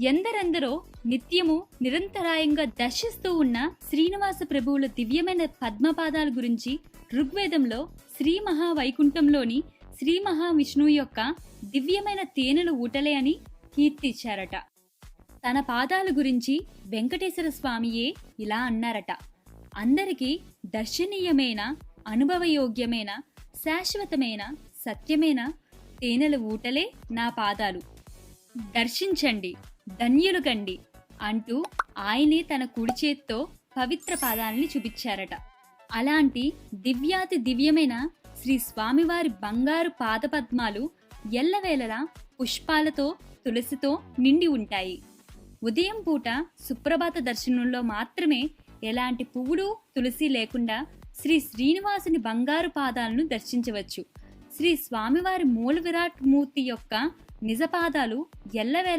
ఎందరెందరో నిత్యము నిరంతరాయంగా దర్శిస్తూ ఉన్న శ్రీనివాస ప్రభువుల దివ్యమైన పద్మపాదాల గురించి ఋగ్వేదంలో శ్రీ మహావైకుంఠంలోని శ్రీ మహావిష్ణువు యొక్క దివ్యమైన తేనెల ఊటలే అని కీర్తిచ్చారట. తన పాదాల గురించి వెంకటేశ్వర స్వామియే ఇలా అన్నారట: అందరికీ దర్శనీయమైన, అనుభవయోగ్యమైన, శాశ్వతమైన, సత్యమైన తేనెల ఊటలే నా పాదాలు, దర్శించండి, ధన్యులు కండి అంటూ ఆయనే తన కుడి చేత్తో పవిత్ర పాదాలని చూపించారట. అలాంటి దివ్యాతి దివ్యమైన శ్రీ స్వామివారి బంగారు పాదపద్మాలు ఎల్లవేళలా పుష్పాలతో, తులసితో నిండి ఉంటాయి. ఉదయం పూట సుప్రభాత దర్శనంలో మాత్రమే ఎలాంటి పువ్వులు, తులసి లేకుండా శ్రీ శ్రీనివాసుని బంగారు పాదాలను దర్శించవచ్చు. శ్రీ స్వామివారి మూల విరాట్ మూర్తి యొక్క నిజ పాదాలు ఎల్లవేళ